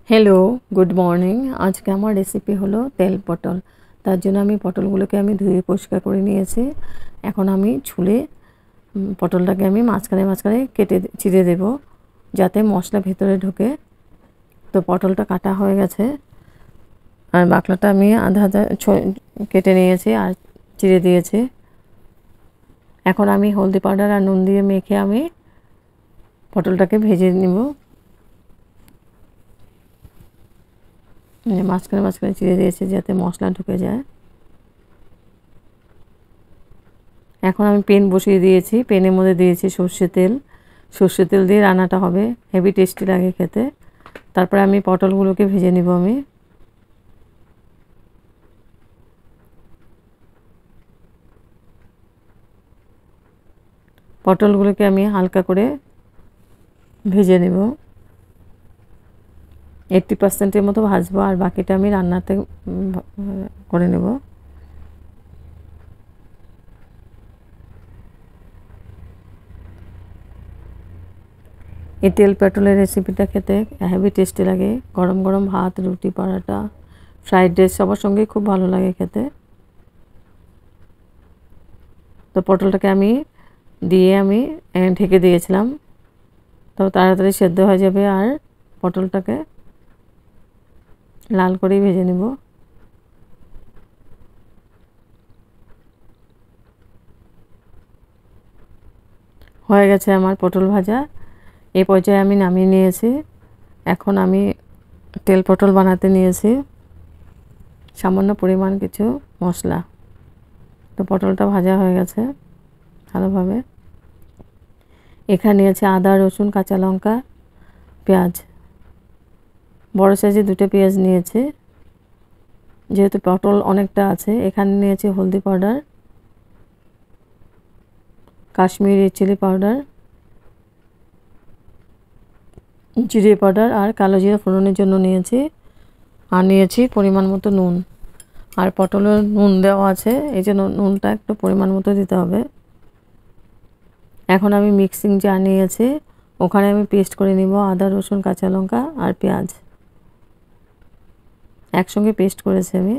Hello, good morning. আজকে আমার recipe হলো তেল পটল। তার জন্য আমি পটলগুলোকে ধুয়ে পরিষ্কার করে নিয়েছি। এখন আমি ছুলে পটলটাকে আমি মাঝখানে মাঝখানে কেটে চিড়ে দেব, যাতে মশলা ভেতরে ঢোকে। তো পটলটা কাটা হয়ে গেছে, আর বাকলাটা আমি আধা আধা কেটে নিয়েছি আর চিড়ে দিয়েছি। এখন আমি হলদি পাউডার আর নুন দিয়ে মেখে আমি পটলটাকে ভেজে নেব। মাঝখানে মাঝখানে চিড়ে দিয়েছি যাতে মশলা ঢুকে যায়। এখন আমি পেন বসিয়ে দিয়েছি, পেনের মধ্যে দিয়েছি সর্ষে তেল। সর্ষে তেল দিয়ে রান্নাটা হবে, হেভি টেস্টি লাগে খেতে। তারপরে আমি পটলগুলোকে ভেজে নিব। আমি পটলগুলোকে আমি হালকা করে ভেজে নেব, 80% মতো ভাজবো, আর বাকিটা আমি রান্নাতে করে নেব। এই তেল পটলের রেসিপিটা খেতে হেভি টেস্টি লাগে। গরম গরম ভাত, রুটি, পরোটা, ফ্রাইড রাইস সবার সঙ্গেই খুব ভালো লাগে খেতে। তো পটলটাকে আমি দিয়ে আমি ঢেকে দিয়েছিলাম, তো তাড়াতাড়ি সেদ্ধ হয়ে যাবে। আর পটলটাকে লাল করেই ভেজে নেব। হয়ে গেছে আমার পটল ভাজা। এই পর্যায়ে আমি নামিয়ে নিয়েছি। এখন আমি তেল পটল বানাতে নিয়েছি, সামান্য পরিমাণ কিছু মশলা। তো পটলটা ভাজা হয়ে গেছে ভালোভাবে। এখানে নিয়েছি আদা, রসুন, কাঁচা লঙ্কা, পেঁয়াজ। বড় সাইজে 2টা পেঁয়াজ নিয়েছি, যেহেতু পটল অনেকটা আছে। এখানে নিয়েছি হলদি পাউডার, কাশ্মীরি চিলি পাউডার, জিরে পাউডার আর কালো জিরা ফোড়নের জন্য নিয়েছি। আর নিয়েছি পরিমাণ মতো নুন। আর পটলের নুন দেওয়া আছে, এই জন্য নুনটা একটু পরিমাণ মতো দিতে হবে। এখন আমি মিক্সিং জার নিয়েছি, ওখানে আমি পেস্ট করে নিব আদা, রসুন, কাঁচা লঙ্কা আর পেঁয়াজ। একসঙ্গে পেস্ট করেছি আমি।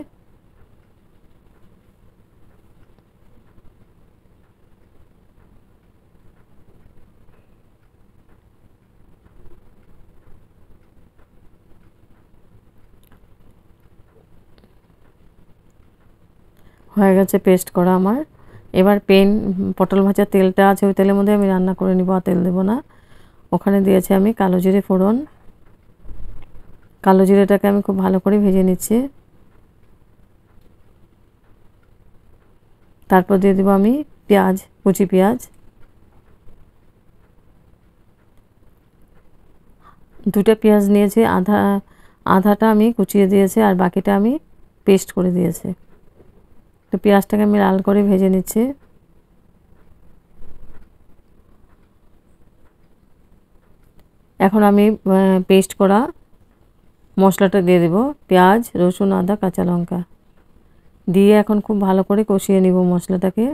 হয়ে গেছে পেস্ট করা আমার। এবার পটল ভাজার তেলটা আছে, ওই তেলের মধ্যে আমি রান্না করে নিব, আর তেল দেবো না। ওখানে দিয়েছি আমি কালো জিরে ফোড়ন। কালো জিরেটাকে আমি খুব ভালো করে ভেজে নিচ্ছি। তারপর দিয়ে দেবো আমি পেঁয়াজ, কুচি পেঁয়াজ। 2টা পেঁয়াজ নিয়েছি, আধাটা আমি কুচিয়ে দিয়েছি আর বাকিটা আমি পেস্ট করে দিয়েছি। তো পেঁয়াজটাকে আমি লাল করে ভেজে নিচ্ছি। এখন আমি পেস্ট করা মশলাটা দিয়ে দেব, পেঁয়াজ, রসুন, আদা, কাঁচা লঙ্কা দিয়ে এখন খুব ভালো করে কষিয়ে নিব মশলাটাকে।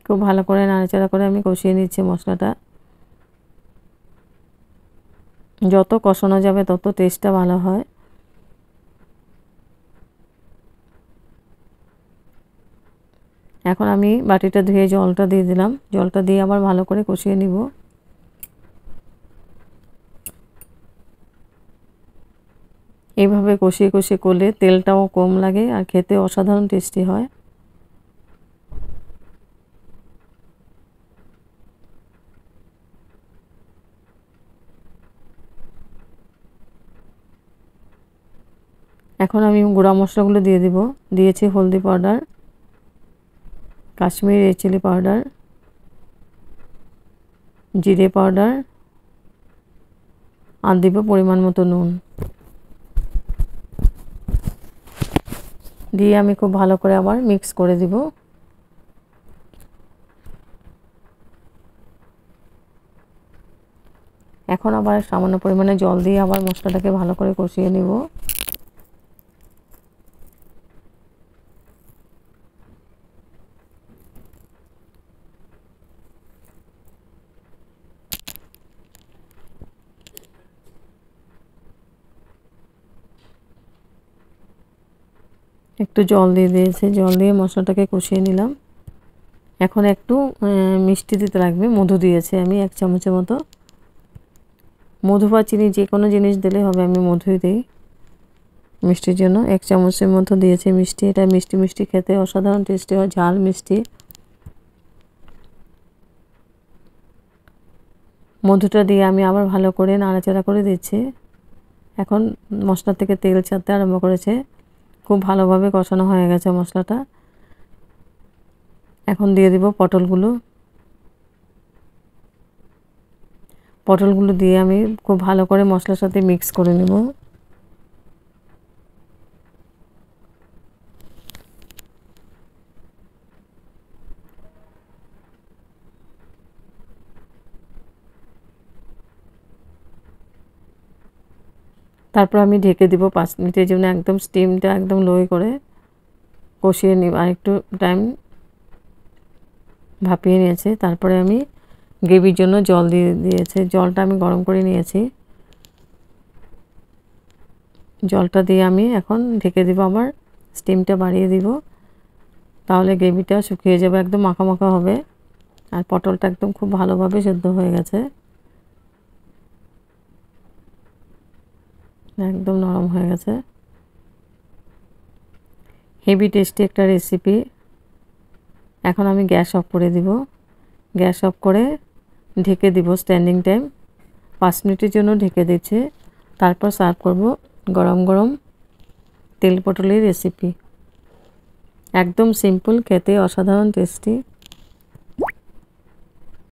খুব ভালো করে নাড়াচাড়া করে আমি কষিয়ে নিচ্ছি মশলাটা। যত কষানো যাবে তত টেস্টটা ভালো হয়। এখন আমি বাটিটা ধুয়ে জলটা দিয়ে দিলাম, জলটা দিয়ে আবার ভালো করে কষিয়ে নিব। এইভাবে কষিয়ে কষিয়ে করলে তেলটাও কম লাগে আর খেতে অসাধারণ টেস্টি হয়। এখন আমি গুঁড়া মশলাগুলো দিয়ে দিব। দিয়েছি হলদি পাউডার, কাশ্মীরি চিলি পাউডার, জিরে পাউডার, আর দিব পরিমাণ মতো নুন। দিয়ে আমি খুব ভালো করে আবার মিক্স করে দিব। এখন আবার সামান্য পরিমাণে জল দিয়ে আবার মশলাটাকে ভালো করে কষিয়ে নিব। একটু জল দিয়ে দিয়েছি, জল দিয়ে মশলাটাকে কষিয়ে নিলাম। এখন একটু মিষ্টি দিতে লাগবে, মধু দিয়েছি আমি 1 চামচের মতো। মধু বা চিনি যে কোনো জিনিস দিলে হবে, আমি মধুই দিই মিষ্টির জন্য। 1 চামচের মতো দিয়েছি মিষ্টি। এটা মিষ্টি মিষ্টি খেতে অসাধারণ টেস্টি হয়, ঝাল মিষ্টি। মধুটা দিয়ে আমি আবার ভালো করে নাড়াচাড়া করে দিচ্ছি। এখন মশলা থেকে তেল ছাড়তে আরম্ভ করেছে, খুব ভালোভাবে কষানো হয়ে গেছে মশলাটা। এখন দিয়ে দিব পটলগুলো। পটলগুলো দিয়ে আমি খুব ভালো করে মশলার সাথে মিক্স করে নেব। তারপর আমি ঢেকে দিব 5 মিনিটের জন্য, একদম স্টিমটা একদম লো করে কষিয়ে নিব। আর একটু টাইম ভাপিয়ে নিয়েছি। তারপরে আমি গ্রেভির জন্য জল দিয়েছি। জলটা আমি গরম করে নিয়েছি। জলটা দিয়ে আমি এখন ঢেকে দিব, আবার স্টিমটা বাড়িয়ে দিব। তাহলে গ্রেভিটা শুকিয়ে যাবে, একদম মাখা মাখা হবে। আর পটলটা একদম খুব ভালোভাবে সেদ্ধ হয়ে গেছে, একদম নরম হয়ে গেছে। হেভি টেস্টি একটা রেসিপি। এখন আমি গ্যাস অফ করে দিব। গ্যাস অফ করে ঢেকে দিব স্ট্যান্ডিং টাইম 5 মিনিটের জন্য ঢেকে দিচ্ছি। তারপর সার্ভ করব গরম গরম তেল পটলের রেসিপি। একদম সিম্পল, খেতে অসাধারণ টেস্টি।